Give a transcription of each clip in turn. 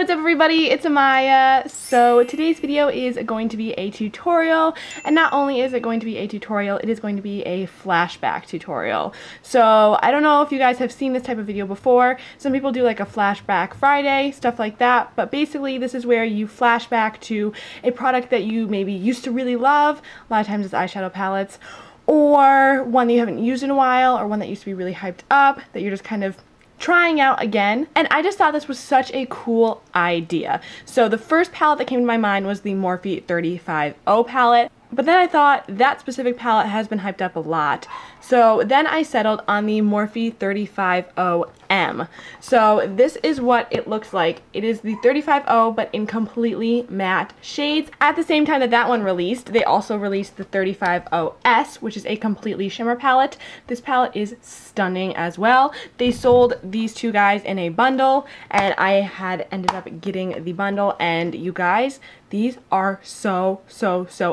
What's up everybody, it's Amaya. So today's video is going to be a tutorial, and not only is it going to be a tutorial, it is going to be a flashback tutorial. So I don't know if you guys have seen this type of video before. Some people do like a flashback Friday, stuff like that, but basically this is where you flashback to a product that you maybe used to really love. A lot of times it's eyeshadow palettes, or one that you haven't used in a while, or one that used to be really hyped up that you're just kind of trying out again. And I just thought this was such a cool idea. So the first palette that came to my mind was the Morphe 35O palette, but then I thought that specific palette has been hyped up a lot. So then I settled on the Morphe 35OM. So this is what it looks like. It is the 35O, but in completely matte shades. At the same time that that one released, they also released the 35OS, which is a completely shimmer palette. This palette is stunning as well. They sold these two guys in a bundle, and I had ended up getting the bundle, and you guys, these are so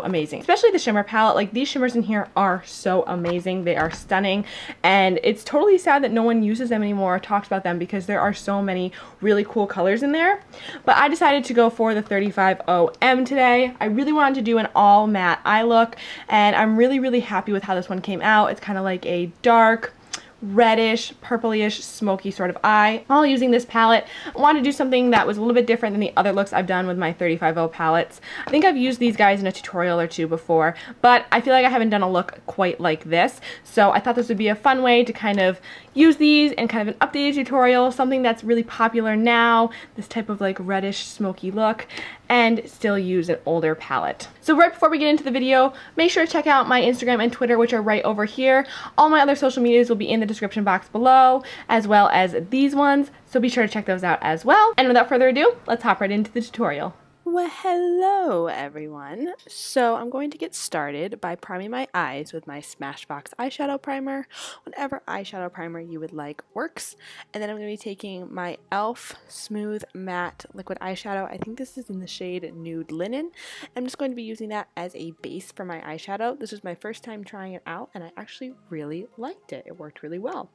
amazing. Especially the shimmer palette. Like, these shimmers in here are so amazing. They are stunning, and it's totally sad that no one uses them anymore or talks about them, because there are so many really cool colors in there. But I decided to go for the 35OM today. I really wanted to do an all matte eye look, and I'm really happy with how this one came out. It's kind of like a dark reddish, purplyish, smoky sort of eye. While using this palette, I wanted to do something that was a little bit different than the other looks I've done with my 35O palettes. I think I've used these guys in a tutorial or two before, but I feel like I haven't done a look quite like this. So I thought this would be a fun way to kind of use these in kind of an updated tutorial, something that's really popular now, this type of like reddish, smoky look, and still use an older palette. So right before we get into the video, make sure to check out my Instagram and Twitter, which are right over here. All my other social medias will be in the description box below, as well as these ones, so be sure to check those out as well. And without further ado, let's hop right into the tutorial. Well, hello everyone. So I'm going to get started by priming my eyes with my Smashbox eyeshadow primer. Whatever eyeshadow primer you would like works. And then I'm going to be taking my e.l.f. Smooth Matte Liquid Eyeshadow. I think this is in the shade Nude Linen. I'm just going to be using that as a base for my eyeshadow. This was my first time trying it out, and I actually really liked it. It worked really well.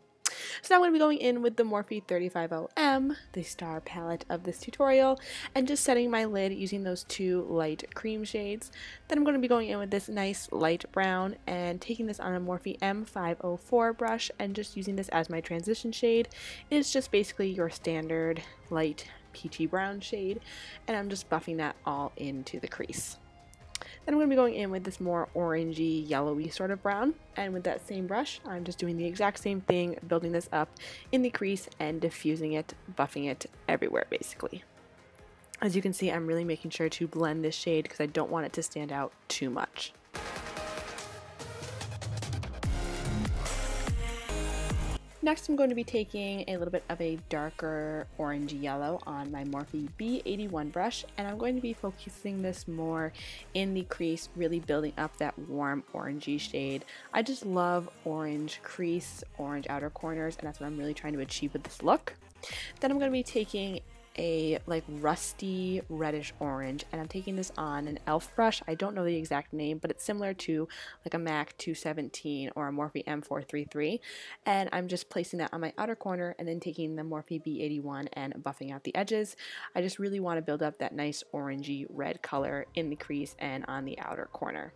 So now I'm going to be going in with the Morphe 35OM, the star palette of this tutorial, and just setting my lid using those two light cream shades. Then I'm going to be going in with this nice light brown and taking this on a Morphe M504 brush and just using this as my transition shade. It's just basically your standard light peachy brown shade, and I'm just buffing that all into the crease. Then I'm going to be going in with this more orangey, yellowy sort of brown, and with that same brush, I'm just doing the exact same thing, building this up in the crease and diffusing it, buffing it everywhere basically. As you can see, I'm really making sure to blend this shade because I don't want it to stand out too much. Next, I'm going to be taking a little bit of a darker orangey yellow on my Morphe B81 brush, and I'm going to be focusing this more in the crease, really building up that warm orangey shade. I just love orange crease, orange outer corners, and that's what I'm really trying to achieve with this look. Then I'm going to be taking a like rusty reddish orange, and I'm taking this on an e.l.f. brush. I don't know the exact name, but it's similar to like a MAC 217 or a Morphe M433, and I'm just placing that on my outer corner and then taking the Morphe B81 and buffing out the edges. I just really want to build up that nice orangey red color in the crease and on the outer corner.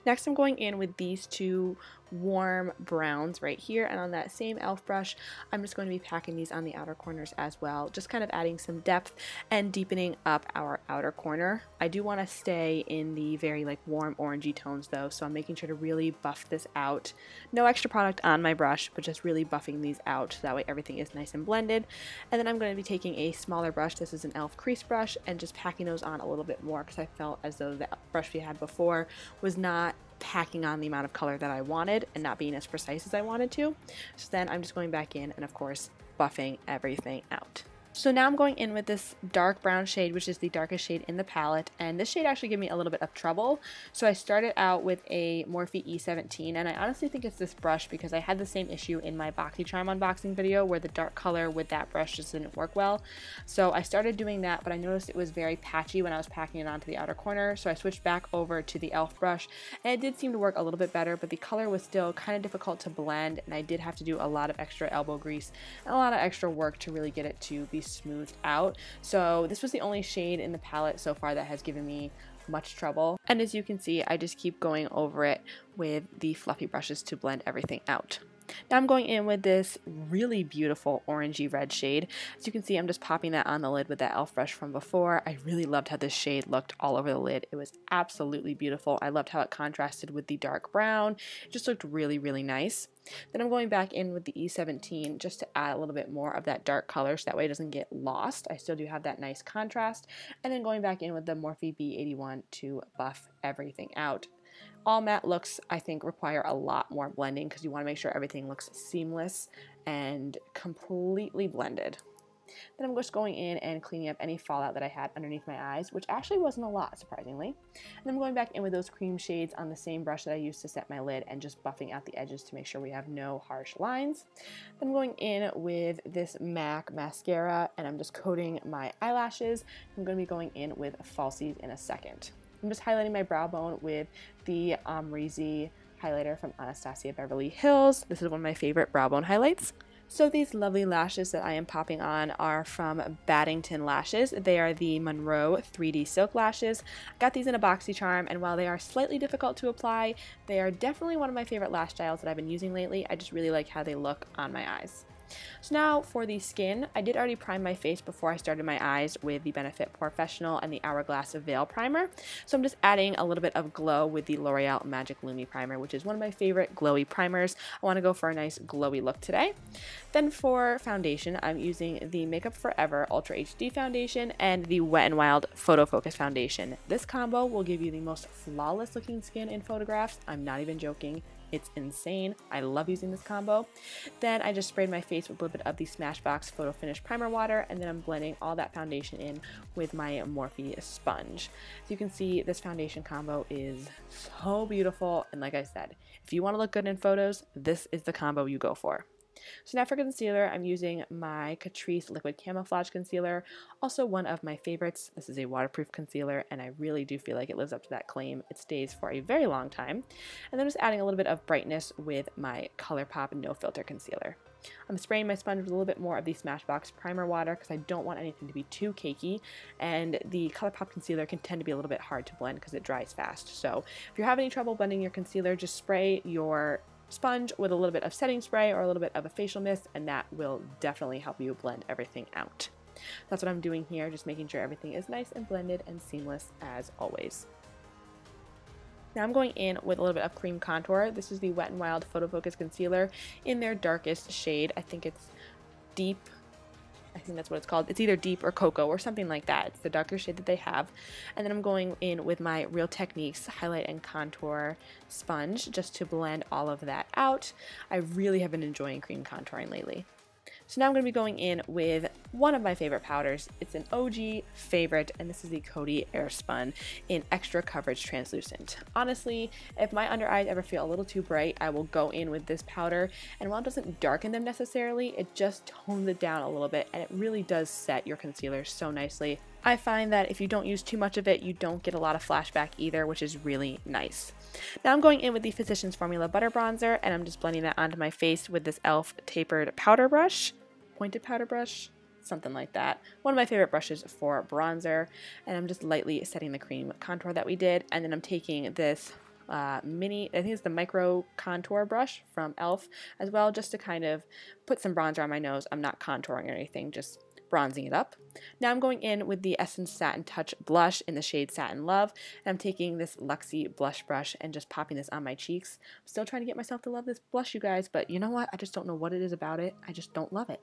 Next, I'm going in with these two warm browns right here, and on that same e.l.f. brush, I'm just going to be packing these on the outer corners as well, just kind of adding some depth and deepening up our outer corner. I do want to stay in the very like warm orangey tones though, so I'm making sure to really buff this out. No extra product on my brush, but just really buffing these out so that way everything is nice and blended. And then I'm going to be taking a smaller brush, this is an e.l.f. crease brush, and just packing those on a little bit more because I felt as though the brush we had before was not packing on the amount of color that I wanted and not being as precise as I wanted to. So then I'm just going back in and of course buffing everything out. So now I'm going in with this dark brown shade, which is the darkest shade in the palette, and this shade actually gave me a little bit of trouble. So I started out with a Morphe E17, and I honestly think it's this brush because I had the same issue in my BoxyCharm unboxing video where the dark color with that brush just didn't work well. So I started doing that, but I noticed it was very patchy when I was packing it onto the outer corner, so I switched back over to the e.l.f. brush, and it did seem to work a little bit better, but the color was still kind of difficult to blend, and I did have to do a lot of extra elbow grease and a lot of extra work to really get it to be smoothed out. So this was the only shade in the palette so far that has given me much trouble, and as you can see, I just keep going over it with the fluffy brushes to blend everything out. Now I'm going in with this really beautiful orangey red shade. As you can see, I'm just popping that on the lid with that e.l.f. brush from before. I really loved how this shade looked all over the lid. It was absolutely beautiful. I loved how it contrasted with the dark brown. It just looked really, really nice. Then I'm going back in with the E17 just to add a little bit more of that dark color so that way it doesn't get lost. I still do have that nice contrast. And then going back in with the Morphe B81 to buff everything out. All matte looks, I think, require a lot more blending because you want to make sure everything looks seamless and completely blended. Then I'm just going in and cleaning up any fallout that I had underneath my eyes, which actually wasn't a lot, surprisingly. And I'm going back in with those cream shades on the same brush that I used to set my lid and just buffing out the edges to make sure we have no harsh lines. Then I'm going in with this MAC mascara and I'm just coating my eyelashes. I'm going to be going in with falsies in a second. I'm just highlighting my brow bone with the Amaya highlighter from Anastasia Beverly Hills. This is one of my favorite brow bone highlights. So these lovely lashes that I am popping on are from Baddington Lashes. They are the Monroe 3D Silk Lashes. I got these in a BoxyCharm, and while they are slightly difficult to apply, they are definitely one of my favorite lash styles that I've been using lately. I just really like how they look on my eyes. So now for the skin, I did already prime my face before I started my eyes with the Benefit Professional and the Hourglass Veil Primer. So I'm just adding a little bit of glow with the L'Oreal Magic Lumi Primer, which is one of my favorite glowy primers. I want to go for a nice glowy look today. Then for foundation, I'm using the Makeup Forever Ultra HD Foundation and the Wet n Wild Photo Focus Foundation. This combo will give you the most flawless looking skin in photographs. I'm not even joking. It's insane. I love using this combo. Then I just sprayed my face with a little bit of the Smashbox Photo Finish Primer Water, and then I'm blending all that foundation in with my Morphe sponge. So you can see this foundation combo is so beautiful, and like I said, if you want to look good in photos, this is the combo you go for. So now for concealer, I'm using my Catrice Liquid Camouflage Concealer, also one of my favorites. This is a waterproof concealer, and I really do feel like it lives up to that claim. It stays for a very long time. And then just adding a little bit of brightness with my ColourPop No Filter Concealer. I'm spraying my sponge with a little bit more of the Smashbox Primer Water because I don't want anything to be too cakey, and the ColourPop concealer can tend to be a little bit hard to blend because it dries fast. So if you're having any trouble blending your concealer, just spray your sponge with a little bit of setting spray or a little bit of a facial mist, and that will definitely help you blend everything out. That's what I'm doing here, just making sure everything is nice and blended and seamless as always. Now I'm going in with a little bit of cream contour. This is the Wet n Wild Photo Focus Concealer in their darkest shade. I think it's Deep. I think that's what it's called. It's either Deep or Cocoa or something like that. It's the darker shade that they have. And then I'm going in with my Real Techniques Highlight and Contour Sponge just to blend all of that out. I really have been enjoying cream contouring lately. So now I'm going to be going in with one of my favorite powders. It's an OG favorite, and this is the Coty Airspun in Extra Coverage Translucent. Honestly, if my under eyes ever feel a little too bright, I will go in with this powder, and while it doesn't darken them necessarily, it just tones it down a little bit, and it really does set your concealer so nicely. I find that if you don't use too much of it, you don't get a lot of flashback either, which is really nice. Now I'm going in with the Physicians Formula Butter Bronzer, and I'm just blending that onto my face with this e.l.f. tapered powder brush. Pointed powder brush, something like that. One of my favorite brushes for bronzer, and I'm just lightly setting the cream contour that we did, and then I'm taking this I think it's the micro contour brush from e.l.f. as well, just to kind of put some bronzer on my nose. I'm not contouring or anything, just bronzing it up. Now I'm going in with the Essence Satin Touch blush in the shade Satin Love, and I'm taking this Luxie blush brush and just popping this on my cheeks. I'm still trying to get myself to love this blush, you guys, but you know what? I just don't know what it is about it. I just don't love it.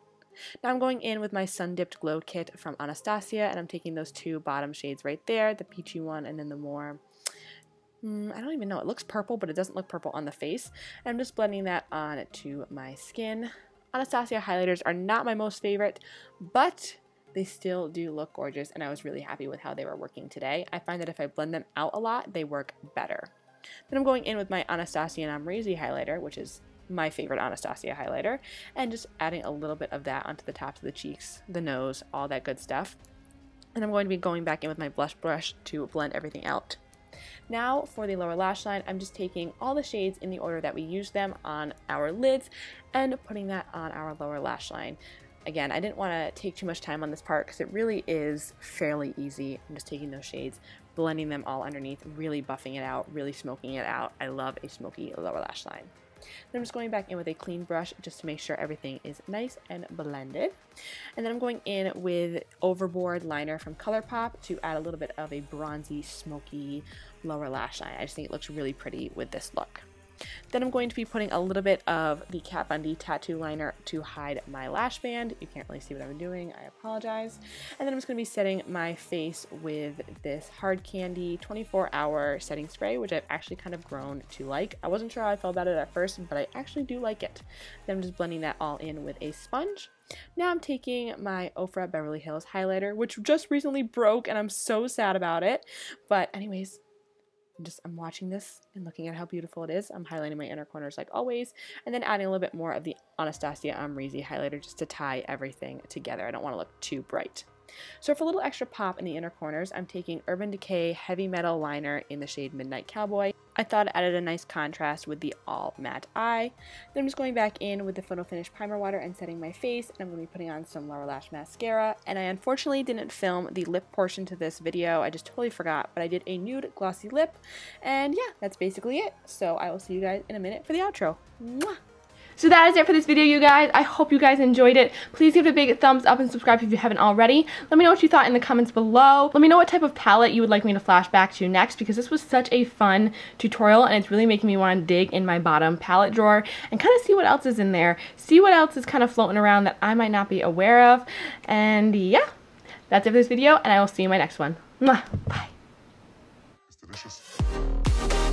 Now I'm going in with my Sun Dipped Glow Kit from Anastasia, and I'm taking those two bottom shades right there, the peachy one and then the more, I don't even know, it looks purple, but it doesn't look purple on the face. And I'm just blending that on to my skin. Anastasia highlighters are not my most favorite, but they still do look gorgeous, and I was really happy with how they were working today. I find that if I blend them out a lot, they work better. Then I'm going in with my Anastasia Amaya highlighter, which is my favorite Anastasia highlighter, and just adding a little bit of that onto the tops of the cheeks, the nose, all that good stuff. And I'm going to be going back in with my blush brush to blend everything out. Now for the lower lash line, I'm just taking all the shades in the order that we used them on our lids and putting that on our lower lash line. Again, I didn't want to take too much time on this part because it really is fairly easy. I'm just taking those shades, blending them all underneath, really buffing it out, really smoking it out. I love a smoky lower lash line. Then I'm just going back in with a clean brush just to make sure everything is nice and blended. And then I'm going in with Overboard liner from ColourPop to add a little bit of a bronzy, smoky lower lash line. I just think it looks really pretty with this look. Then I'm going to be putting a little bit of the Kat Von D tattoo liner to hide my lash band. You can't really see what I'm doing, I apologize. And then I'm just going to be setting my face with this Hard Candy 24-hour setting spray, which I've actually kind of grown to like. I wasn't sure how I felt about it at first, but I actually do like it. Then I'm just blending that all in with a sponge. Now I'm taking my Ofra Beverly Hills highlighter, which just recently broke, and I'm so sad about it. But anyways, I'm watching this and looking at how beautiful it is. I'm highlighting my inner corners like always, and then adding a little bit more of the Anastasia Amaya highlighter just to tie everything together. I don't want to look too bright. So for a little extra pop in the inner corners, I'm taking Urban Decay Heavy Metal Liner in the shade Midnight Cowboy. I thought it added a nice contrast with the all matte eye. Then I'm just going back in with the Photo Finish Primer Water and setting my face, and I'm going to be putting on some lower lash mascara. And I unfortunately didn't film the lip portion to this video. I just totally forgot, but I did a nude glossy lip. And yeah, that's basically it. So I will see you guys in a minute for the outro. Mwah! So that is it for this video, you guys. I hope you guys enjoyed it. Please give it a big thumbs up and subscribe if you haven't already. Let me know what you thought in the comments below. Let me know what type of palette you would like me to flash back to next, because this was such a fun tutorial and it's really making me want to dig in my bottom palette drawer and kind of see what else is in there. See what else is kind of floating around that I might not be aware of. And yeah, that's it for this video, and I will see you in my next one. Mwah. Bye. It's delicious.